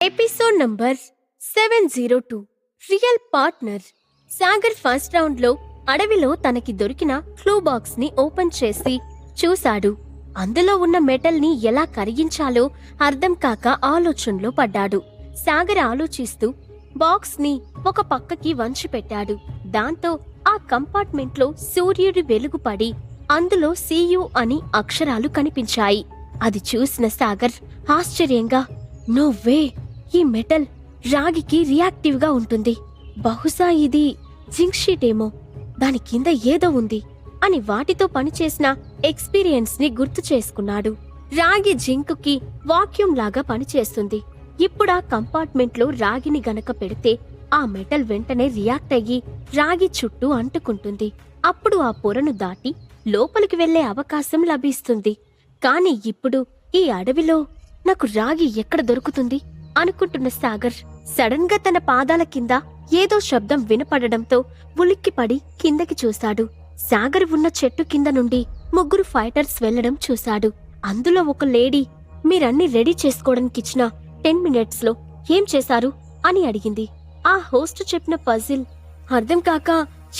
Episode number 702 real partner. Sagar first round లో అడవిలో తనకి దొరికిన క్లూ బాక్స్ ని ఓపెన్ చేసి చూశాడు. అందులో ఉన్న మెటల్ ని ఎలా కరిగించాలో అర్థం కాక ఆలోచనలో పడ్డాడు. సాగర్ ఆలోచిస్తూ బాక్స్ ని ఒక పక్కకి వంచి పెట్టాడు. దాంతో ఆ కంపార్ట్మెంట్ లో సూర్యుడి వెలుగు పడి అందులో సియు అని అక్షరాలు కనిపించాయి. అది చూసిన సాగర్ ఆశ్చర్యంగా, నో వే, ఈ మెటల్ రాగికి రియాక్టివ్ గా ఉంటుంది. బహుశా ఇది జింక్ షీట్ ఏమో, దాని కింద ఏదో ఉంది అని వాటితో పనిచేసిన ఎక్స్పీరియన్స్ ని గుర్తు చేసుకున్నాడు. రాగి జింక్ కి వాక్యూమ్ లాగా పనిచేస్తుంది. ఇప్పుడా కంపార్ట్మెంట్ లో రాగిని గనక పెడితే ఆ మెటల్ వెంటనే రియాక్ట్ అయ్యి రాగి చుట్టూ అంటుకుంటుంది. అప్పుడు ఆ పొరను దాటి లోపలికి వెళ్లే అవకాశం లభిస్తుంది. కాని ఇప్పుడు ఈ అడవిలో నాకు రాగి ఎక్కడ దొరుకుతుంది అనుకుంటున్న సాగర్ సడన్ గా తన పాదాల కింద ఏదో శబ్దం వినపడడంతో ఉలిక్కిపడి కిందకి చూశాడు. సాగర్ ఉన్న చెట్టు కింద నుండి ముగ్గురు ఫైటర్స్ వెళ్లడం చూశాడు. అందులో ఒక లేడీ, మీరన్నీ రెడీ చేసుకోవడానికిచ్చిన 10 మినిట్స్ లో ఏం చేశారు అని అడిగింది. ఆ హోస్ట్ చెప్పిన పజిల్ అర్థం కాక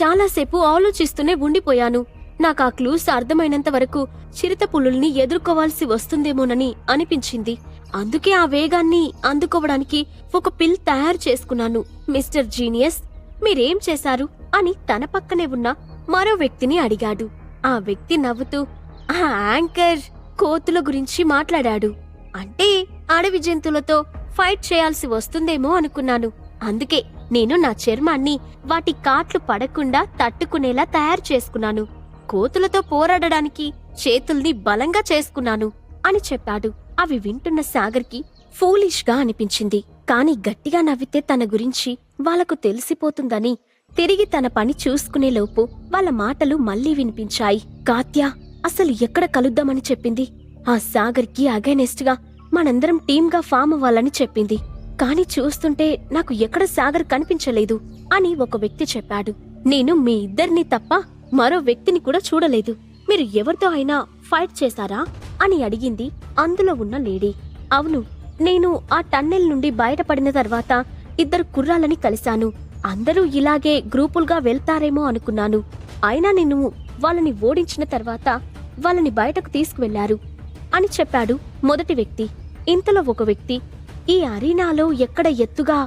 చాలాసేపు ఆలోచిస్తూనే ఉండిపోయాను. నాకు ఆ క్లూస్ అర్థమైనంత వరకు చిరుత పులుల్ని ఎదుర్కోవాల్సి వస్తుందేమోనని అనిపించింది. అందుకే ఆ వేగాన్ని అందుకోవడానికి ఒక పిల్ తయారు చేసుకున్నాను. మిస్టర్ జీనియస్, మీరేం చేశారు అని తన పక్కనే ఉన్న మరో వ్యక్తిని అడిగాడు. ఆ వ్యక్తి నవ్వుతూ ఆ యాంకర్ కోతుల గురించి మాట్లాడాడు. అంటే అడవి జంతువులతో ఫైట్ చేయాల్సి వస్తుందేమో అనుకున్నాను. అందుకే నేను నా చర్మాన్ని వాటి కాట్లు పడకుండా తట్టుకునేలా తయారు చేసుకున్నాను. కోతులతో పోరాడడానికి చేతుల్ని బలంగా చేసుకున్నాను అని చెప్పాడు. అవి వింటున్న సాగర్కి ఫూలిష్ గా అనిపించింది. కాని గట్టిగా నవ్వితే తన గురించి వాళ్లకు తెలిసిపోతుందని తిరిగి తన పని చూసుకునేలోపు వాళ్ళ మాటలు మళ్లీ వినిపించాయి. కాత్య అసలు ఎక్కడ కలుద్దామని చెప్పింది? ఆ సాగర్కి అగైనెస్ట్ గా మనందరం టీమ్గా ఫామ్ అవ్వాలని చెప్పింది. కాని చూస్తుంటే నాకు ఎక్కడ సాగర్ కనిపించలేదు అని ఒక వ్యక్తి చెప్పాడు. నేను మీ ఇద్దరిని తప్ప మరో వ్యక్తిని కూడా చూడలేదు. మీరు ఎవరితో అయినా ఫైట్ చేశారా అని అడిగింది అందులో ఉన్న లేడీ. అవును, నేను ఆ టన్నెల్ నుండి బయటపడిన తర్వాత ఇద్దరు కుర్రాలని కలిశాను. అందరూ ఇలాగే గ్రూపులుగా వెళ్తారేమో అనుకున్నాను. అయినా నేను వాళ్ళని ఓడించిన తర్వాత వాళ్ళని బయటకు తీసుకువెళ్లారు అని చెప్పాడు మొదటి వ్యక్తి. ఇంతలో ఒక వ్యక్తి, ఈ అరీనాలో ఎక్కడ ఎత్తుగా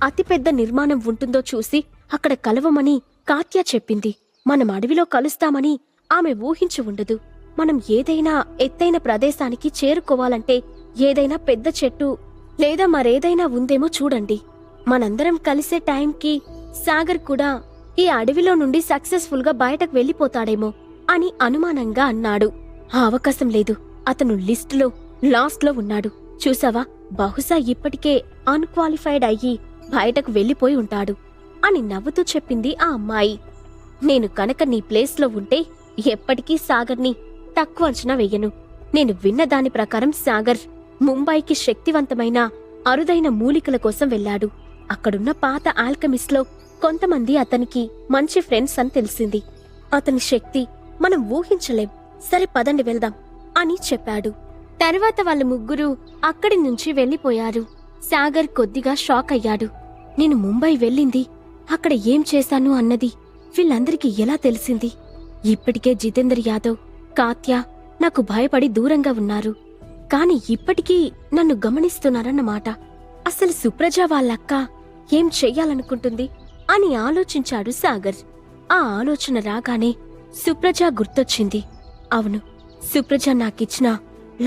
అతిపెద్ద నిర్మాణం ఉంటుందో చూసి అక్కడ కలవమని కాత్య చెప్పింది. మనం అడవిలో కలుస్తామని ఆమె ఊహించి ఉండదు. మనం ఏదైనా ఎత్తైన ప్రదేశానికి చేరుకోవాలంటే ఏదైనా పెద్ద చెట్టు లేదా మరేదైనా ఉందేమో చూడండి. మనందరం కలిసే టైంకి సాగర్ కూడా ఈ అడవిలో నుండి సక్సెస్ఫుల్ గా బయటకు వెళ్లిపోతాడేమో అని అనుమానంగా అన్నాడు. ఆ అవకాశం లేదు, అతను లిస్టులో లాస్ట్ లో ఉన్నాడు. చూసావా, బహుశా ఇప్పటికే అన్క్వాలిఫైడ్ అయ్యి బయటకు వెళ్లిపోయి ఉంటాడు అని నవ్వుతూ చెప్పింది ఆ అమ్మాయి. నేను కనుక నీ ప్లేస్లో ఉంటే ఎప్పటికీ సాగర్ని తక్కువ అంచనా వెయ్యను. నేను విన్న దాని ప్రకారం సాగర్ ముంబైకి శక్తివంతమైన అరుదైన మూలికల కోసం వెళ్లాడు. అక్కడున్న పాత ఆల్కెమిస్ట్లో కొంతమంది అతనికి మంచి ఫ్రెండ్స్ అని తెలిసింది. అతని శక్తి మనం ఊహించలేం. సరే పదండి వెళ్దాం అని చెప్పాడు. తర్వాత వాళ్ళ ముగ్గురు అక్కడి నుంచి వెళ్లిపోయారు. సాగర్ కొద్దిగా షాక్ అయ్యాడు. నేను ముంబై వెళ్ళింది, అక్కడ ఏం చేశాను అన్నది వీళ్ళందరికీ ఎలా తెలిసింది? ఇప్పటికే జితేందర్ యాదవ్, కాత్య నాకు భయపడి దూరంగా ఉన్నారు. కాని ఇప్పటికీ నన్ను గమనిస్తున్నారన్నమాట. అసలు సుప్రజ వాళ్ళక్క ఏం చెయ్యాలనుకుంటుంది అని ఆలోచించాడు సాగర్. ఆ ఆలోచన రాగానే సుప్రజ గుర్తొచ్చింది. అవును, సుప్రజ నాకిచ్చిన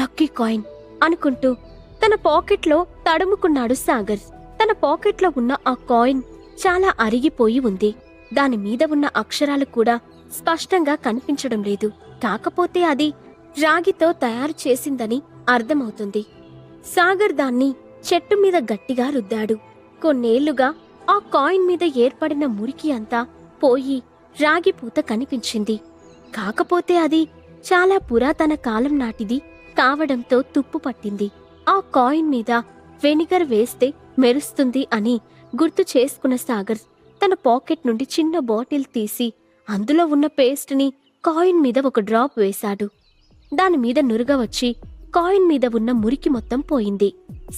లక్కీ కాయిన్ అనుకుంటూ తన పాకెట్లో తడుముకున్నాడు సాగర్. తన పాకెట్లో ఉన్న ఆ కాయిన్ చాలా అరిగిపోయి ఉంది. దాని మీద ఉన్న అక్షరాలు కూడా స్పష్టంగా కనిపించడం లేదు. కాకపోతే అది రాగితో తయారు చేసిందని అర్థమవుతుంది. సాగర్ దాన్ని చెట్టు మీద గట్టిగా రుద్దాడు. కొన్నేళ్లుగా ఆ కాయిన్ మీద ఏర్పడిన మురికి అంతా పోయి రాగి పూత కనిపించింది. కాకపోతే అది చాలా పురాతన కాలం నాటిది కావడంతో తుప్పు పట్టింది. ఆ కాయిన్ మీద వెనిగర్ వేస్తే మెరుస్తుంది అని గుర్తు చేసుకున్న సాగర్ తన పాకెట్ నుండి చిన్న బాటిల్ తీసి అందులో ఉన్న పేస్ట్ని కాయిన్ మీద ఒక డ్రాప్ వేశాడు. దానిమీద నురుగ వచ్చి కాయిన్ మీద ఉన్న మురికి మొత్తం పోయింది.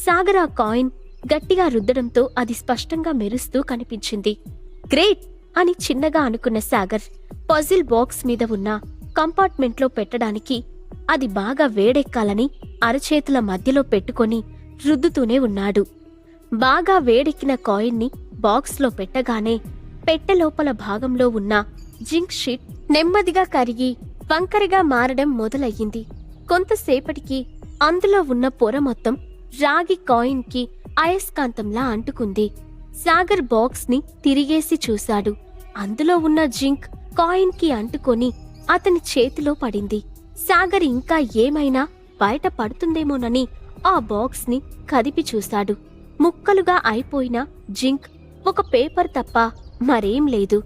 సాగర్ ఆ కాయిన్ గట్టిగా రుద్దడంతో అది స్పష్టంగా మెరుస్తూ కనిపించింది. గ్రేట్ అని చిన్నగా అనుకున్న సాగర్ పజిల్ బాక్స్ మీద ఉన్న కంపార్ట్మెంట్లో పెట్టడానికి అది బాగా వేడెక్కాలని అరచేతుల మధ్యలో పెట్టుకొని రుద్దుతూనే ఉన్నాడు. బాగా వేడెక్కిన కాయిన్ని బాక్స్లో పెట్టగానే పెట్టె లోపల భాగంలో ఉన్న జింక్ షీట్ నెమ్మదిగా కరిగి వంకరగా మారడం మొదలయ్యింది. కొంతసేపటికి అందులో ఉన్న పొర మొత్తం రాగి కాయిన్కి అయస్కాంతంలా అంటుకుంది. సాగర్ బాక్స్ని తిరిగేసి చూశాడు. అందులో ఉన్న జింక్ కాయిన్కి అంటుకొని అతని చేతిలో పడింది. సాగర్ ఇంకా ఏమైనా బయట పడుతుందేమోనని ఆ బాక్స్ని కదిపి చూశాడు. ముక్కలుగా అయిపోయిన జింక్ ఒక పేపర్ తప్ప మరేం లేదు.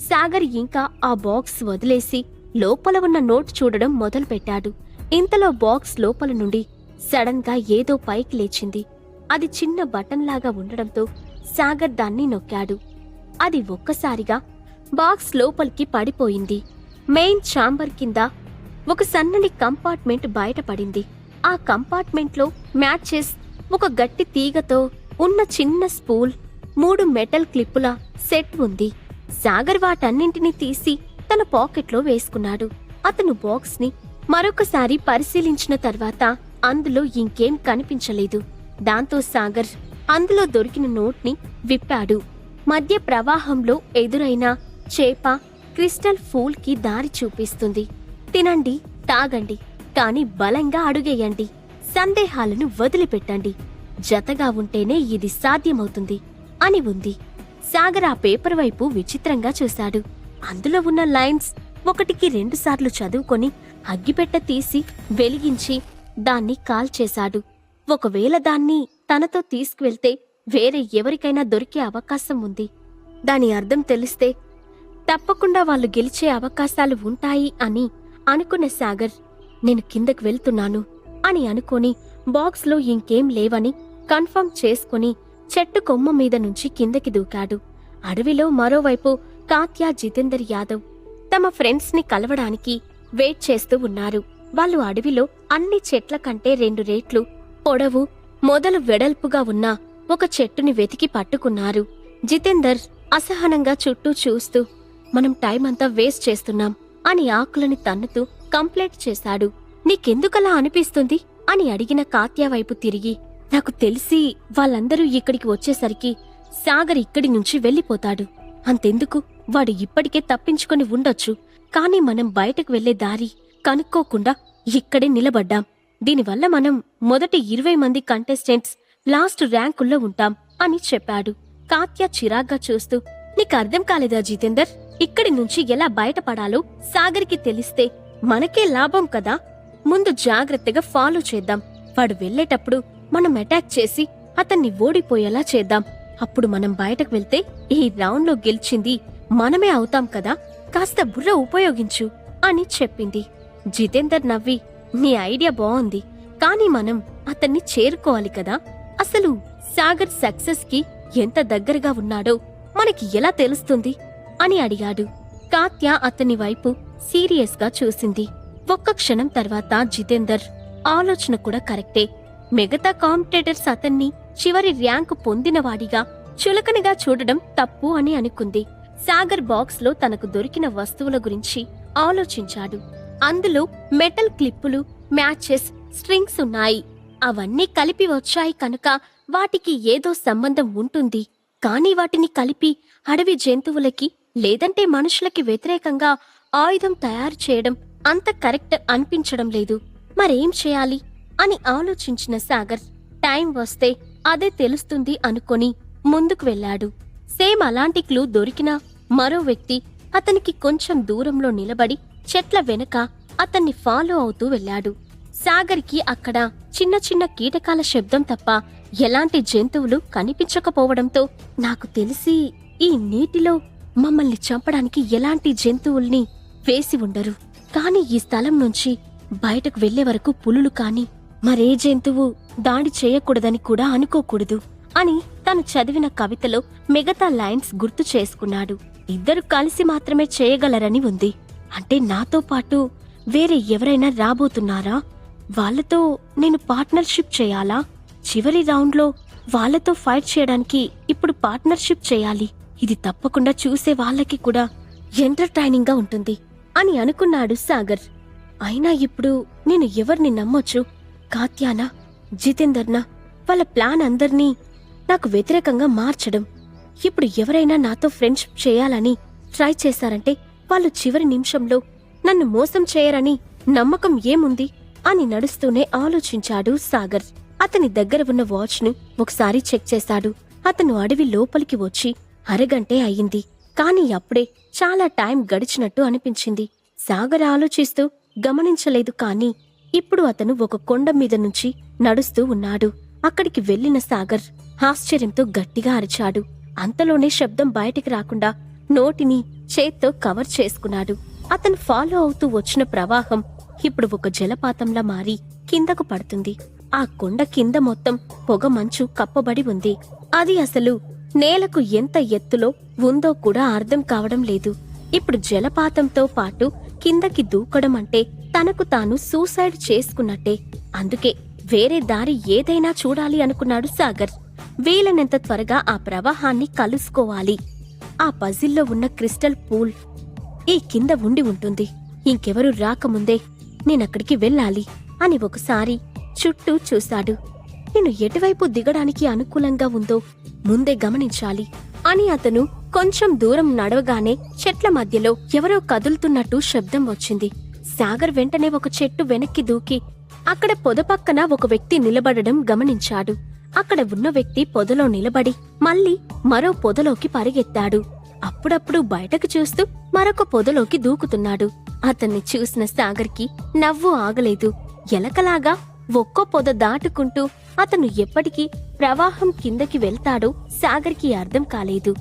సాగర్ ఇంకా ఆ బాక్స్ వదిలేసి లోపల ఉన్న నోట్ చూడడం మొదలుపెట్టాడు. ఇంతలో బాక్స్ లోపల నుండి సడన్ గా ఏదో పైకి లేచింది. అది చిన్న బటన్లాగా ఉండడంతో సాగర్ దాన్ని నొక్కాడు. అది ఒక్కసారిగా బాక్స్ లోపలికి పడిపోయింది. మెయిన్ ఛాంబర్ కింద ఒక సన్నని కంపార్ట్మెంట్ బయటపడింది. ఆ కంపార్ట్మెంట్లో మ్యాచెస్, ఒక గట్టి తీగతో ఉన్న చిన్న స్పూల్, 3 మెటల్ క్లిప్పుల సెట్ ఉంది. సాగర్ వాటన్నింటినీ తీసి తన పాకెట్లో వేసుకున్నాడు. అతను బాక్స్ని మరొకసారి పరిశీలించిన తర్వాత అందులో ఇంకేం కనిపించలేదు. దాంతో సాగర్ అందులో దొరికిన నోట్ని విప్పాడు. మధ్య ప్రవాహంలో ఎదురైన చేప క్రిస్టల్ ఫూల్కి దారి చూపిస్తుంది. తినండి, తాగండి, కాని బలంగా అడుగేయండి. సందేహాలను వదిలిపెట్టండి. జతగా ఉంటేనే ఇది సాధ్యమవుతుంది అని ఉంది. సాగర్ ఆ పేపర్ వైపు విచిత్రంగా చూశాడు. అందులో ఉన్న లైన్స్ 1కి 2 సార్లు చదువుకొని అగ్గిపెట్టె తీసి వెలిగించి దాన్ని కాల్చేశాడు. ఒకవేళ దాన్ని తనతో తీసుకువెళ్తే వేరే ఎవరికైనా దొరికే అవకాశం ఉంది. దాని అర్థం తెలిస్తే తప్పకుండా వాళ్ళు గెలిచే అవకాశాలు ఉంటాయి అని అనుకున్న సాగర్, నేను కిందకు వెళ్తున్నాను అని అనుకొని బాక్స్లో ఇంకేం లేవని కన్ఫర్మ్ చేసుకుని చెట్టు కొమ్మ మీద నుంచి కిందకి దూకాడు. అడవిలో మరోవైపు కాత్య, జితేందర్ యాదవ్ తమ ఫ్రెండ్స్ని కలవడానికి వెయిట్ చేస్తూ ఉన్నారు. వాళ్ళు అడవిలో అన్ని చెట్ల కంటే 2 రెట్లు పొడవు, మొదలు వెడల్పుగా ఉన్న ఒక చెట్టుని వెతికి పట్టుకున్నారు. జితేందర్ అసహనంగా చుట్టూ చూస్తూ, మనం టైం అంతా వేస్ట్ చేస్తున్నాం అని ఆకులని తన్నుతూ కంప్లైంట్ చేశాడు. నీకెందుకలా అనిపిస్తుంది అని అడిగిన కాత్య వైపు తిరిగి, నాకు తెలిసి వాళ్ళందరూ ఇక్కడికి వచ్చేసరికి సాగర్ ఇక్కడి నుంచి వెళ్ళిపోతాడు. అంతెందుకు, వాడు ఇప్పటికే తప్పించుకొని ఉండొచ్చు. కాని మనం బయటకు వెళ్లే దారి కనుక్కోకుండా ఇక్కడే నిలబడ్డాం. దీనివల్ల మనం మొదటి 20 మంది కంటెస్టెంట్స్ లాస్ట్ ర్యాంకుల్లో ఉంటాం అని చెప్పాడు. కాత్య చిరాగ్గా చూస్తూ, నీకర్థం కాలేదా జితేందర్? ఇక్కడి నుంచి ఎలా బయటపడాలో సాగర్కి తెలిస్తే మనకే లాభం కదా. ముందు జాగ్రత్తగా ఫాలో చేద్దాం. వాడు వెళ్లేటప్పుడు మనం అటాక్ చేసి అతన్ని ఓడిపోయేలా చేద్దాం. అప్పుడు మనం బయటకు వెళ్తే ఈ రౌండ్లో గెలిచింది మనమే అవుతాం కదా. కాస్త బుర్ర ఉపయోగించు అని చెప్పింది. జితేందర్ నవ్వి, నీ ఐడియా బావుంది, కానీ మనం అతన్ని చేరుకోవాలి కదా. అసలు సాగర్ సక్సెస్ కి ఎంత దగ్గరగా ఉన్నాడో మనకి ఎలా తెలుస్తుంది అని అడిగాడు. కాత్య అతని వైపు సీరియస్ గా చూసింది. ఒక్క క్షణం తర్వాత జితేందర్ ఆలోచన కూడా కరెక్టే. మిగతా కాంపిటేటర్స్ అతన్ని చివరి ర్యాంకు పొందినవాడిగా చులకనగా చూడడం తప్పు అని అనుకుంది. సాగర్ బాక్స్ లో తనకు దొరికిన వస్తువుల గురించి ఆలోచించాడు. అందులో మెటల్ క్లిప్పులు, మ్యాచెస్, స్ట్రింగ్స్ ఉన్నాయి. అవన్నీ కలిపి వచ్చాయి కనుక వాటికి ఏదో సంబంధం ఉంటుంది. కానీ వాటిని కలిపి అడవి జంతువులకి లేదంటే మనుషులకి వ్యతిరేకంగా ఆయుధం తయారు చేయడం అంత కరెక్ట్ అనిపించడం లేదు. మరేం చేయాలి అని ఆలోచించిన సాగర్, టైం వస్తే అదే తెలుస్తుంది అనుకొని ముందుకు వెళ్ళాడు. సేమ్ అలాంటి క్లూ దొరికిన మరో వ్యక్తి అతనికి కొంచెం దూరంలో నిలబడి చెట్ల వెనక అతన్ని ఫాలో అవుతూ వెళ్ళాడు. సాగర్కి అక్కడ చిన్న చిన్న కీటకాల శబ్దం తప్ప ఎలాంటి జంతువులు కనిపించకపోవడంతో, నాకు తెలిసి ఈ నీటిలో మమ్మల్ని చంపడానికి ఎలాంటి జంతువుల్ని వేసి ఉండరు. కాని ఈ స్థలం నుంచి బయటకు వెళ్లే వరకు పులులు కాని మరే జంతువు దాడి చేయకూడదని కూడా అనుకోకూడదు అని తను చదివిన కవితలో మిగతా లైన్స్ గుర్తు చేసుకున్నాడు. ఇద్దరు కలిసి మాత్రమే చేయగలరని ఉంది. అంటే నాతో పాటు వేరే ఎవరైనా రాబోతున్నారా? వాళ్లతో నేను పార్ట్నర్షిప్ చేయాలా? చివరి రౌండ్లో వాళ్ళతో ఫైట్ చేయడానికి ఇప్పుడు పార్ట్నర్షిప్ చేయాలి. ఇది తప్పకుండా చూసే వాళ్ళకి కూడా ఎంటర్టైనింగ్ గా ఉంటుంది అని అనుకున్నాడు సాగర్. అయినా ఇప్పుడు నేను ఎవరిని నమ్మొచ్చు? కాత్యానా, జితేందర్నా? వాళ్ళ ప్లాన్ అందర్నీ నాకు వ్యతిరేకంగా మార్చడం. ఇప్పుడు ఎవరైనా నాతో ఫ్రెండ్షిప్ చేయాలని ట్రై చేశారంటే వాళ్ళు చివరి నిమిషంలో నన్ను మోసం చేయరని నమ్మకం ఏముంది అని నడుస్తూనే ఆలోచించాడు సాగర్. అతని దగ్గర ఉన్న వాచ్ను ఒకసారి చెక్ చేశాడు. అతను అడవి లోపలికి వచ్చి అరగంటే అయ్యింది. కాని అప్పుడే చాలా టైం గడిచినట్టు అనిపించింది. సాగర్ ఆలోచిస్తూ గమనించలేదు. కాని ఇప్పుడు అతను ఒక కొండ మీద నుంచి నడుస్తూ ఉన్నాడు. అక్కడికి వెళ్లిన సాగర్ ఆశ్చర్యంతో గట్టిగా అరిచాడు. అంతలోనే శబ్దం బయటికి రాకుండా నోటిని చేత్తో కవర్ చేసుకున్నాడు. అతను ఫాలో అవుతూ వచ్చిన ప్రవాహం ఇప్పుడు ఒక జలపాతంలా మారి కిందకు పడుతుంది. ఆ కొండ కింద మొత్తం పొగ మంచు కప్పబడి ఉంది. అది అసలు నేలకు ఎంత ఎత్తులో ఉందో కూడా అర్థం కావడం లేదు. ఇప్పుడు జలపాతంతో పాటు కిందకి దూకడం అంటే తనకు తాను సూసైడ్ చేసుకున్నట్టే. అందుకే వేరే దారి ఏదైనా చూడాలి అనుకున్నాడు సాగర్. వీలైనంత త్వరగా ఆ ప్రవాహాన్ని కలుసుకోవాలి. ఆ పజిల్లో ఉన్న క్రిస్టల్ పూల్ ఈ కింద ఉండి ఉంటుంది. ఇంకెవరూ రాకముందే నేనక్కడికి వెళ్ళాలి అని ఒకసారి చుట్టూ చూశాడు. నేను ఎటువైపు దిగడానికి అనుకూలంగా ఉందో ముందే గమనించాలి అని అతను కొంచెం దూరం నడవగానే చెట్ల మధ్యలో ఎవరో కదులుతున్నట్టు శబ్దం వచ్చింది. సాగర్ వెంటనే ఒక చెట్టు వెనక్కి దూకి అక్కడ పొద పక్కన ఒక వ్యక్తి నిలబడడం గమనించాడు. అక్కడ ఉన్న వ్యక్తి పొదలో నిలబడి మళ్ళీ మరో పొదలోకి పరిగెత్తాడు. అప్పుడప్పుడు బయటకు చూస్తూ మరొక పొదలోకి దూకుతున్నాడు. అతన్ని చూసిన సాగర్కి నవ్వు ఆగలేదు. ఎలకలాగా ఒక్కో పొద దాటుకుంటూ అతను ఎప్పటికీ ప్రవాహం కిందకి వెళ్తాడో సాగర్కి అర్థం కాలేదు.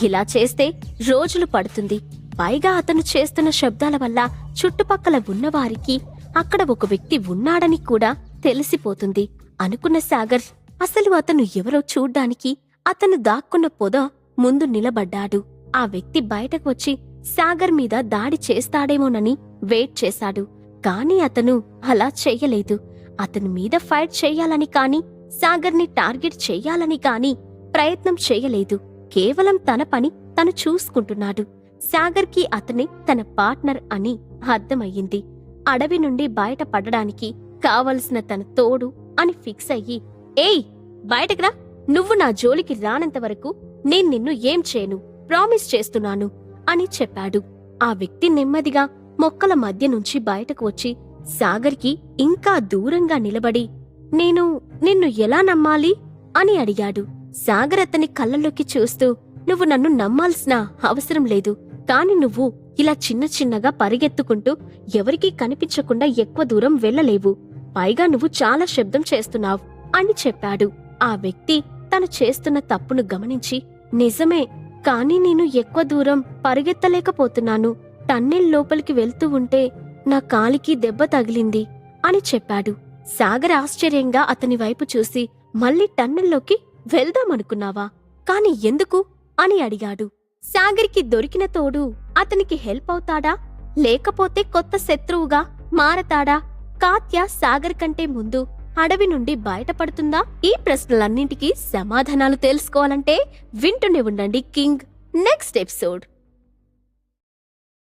ఇలా చేస్తే రోజులు పడుతుంది. పైగా అతను చేస్తున్న శబ్దాల వల్ల చుట్టుపక్కల ఉన్నవారికి అక్కడ ఒక వ్యక్తి ఉన్నాడని కూడా తెలిసిపోతుంది అనుకున్న సాగర్ అసలు అతను ఎవరో చూడ్డానికి అతను దాక్కున్న పొద ముందు నిలబడ్డాడు. ఆ వ్యక్తి బయటకు వచ్చి సాగర్ మీద దాడి చేస్తాడేమోనని వెయిట్ చేశాడు. కాని అతను అలా చెయ్యలేదు. అతని మీద ఫైట్ చెయ్యాలని కాని సాగర్ని టార్గెట్ చెయ్యాలని కాని ప్రయత్నం చెయ్యలేదు. కేవలం తన పని తను చూసుకుంటున్నాడు. సాగర్కి అతనే తన పార్ట్నర్ అని అర్థమయ్యింది. అడవి నుండి బయట పడడానికి కావలసిన తన తోడు అని ఫిక్స్ అయ్యి, ఏయ్ బయటకురా, నువ్వు నా జోలికి రానంతవరకు నేను నిన్ను ఏం చేయను, ప్రామిస్ చేస్తున్నాను అని చెప్పాడు. ఆ వ్యక్తి నెమ్మదిగా మొక్కల మధ్య నుంచి బయటకు వచ్చి సాగర్కి ఇంకా దూరంగా నిలబడి, నేను నిన్ను ఎలా నమ్మాలి అని అడిగాడు. సాగర్ అతని కళ్ళల్లోకి చూస్తూ, నువ్వు నన్ను నమ్మాల్సిన అవసరం లేదు. కాని నువ్వు ఇలా చిన్న చిన్నగా పరిగెత్తుకుంటూ ఎవరికీ కనిపించకుండా ఎక్కువ దూరం వెళ్ళలేవు. పైగా నువ్వు చాలా శబ్దం చేస్తున్నావు అని చెప్పాడు. ఆ వ్యక్తి తను చేస్తున్న తప్పును గమనించి, నిజమే, కాని నేను ఎక్కువ దూరం పరిగెత్తలేకపోతున్నాను. టన్నెల్ లోపలికి వెళ్తూ ఉంటే నా కాలికి దెబ్బ తగిలింది అని చెప్పాడు. సాగర్ ఆశ్చర్యంగా అతని వైపు చూసి, మళ్ళీ టన్నెల్లోకి వెళ్దామనుకున్నావా? కాని ఎందుకు అని అడిగాడు. సాగర్కి దొరికిన తోడు అతనికి హెల్ప్ అవుతాడా, లేకపోతే కొత్త శత్రువుగా మారతాడా? కాత్య సాగర్ కంటే ముందు అడవి నుండి బయటపడుతుందా? ఈ ప్రశ్నలన్నింటికీ సమాధానాలు తెలుసుకోవాలంటే వింటూనే ఉండండి కింగ్ నెక్స్ట్ ఎపిసోడ్.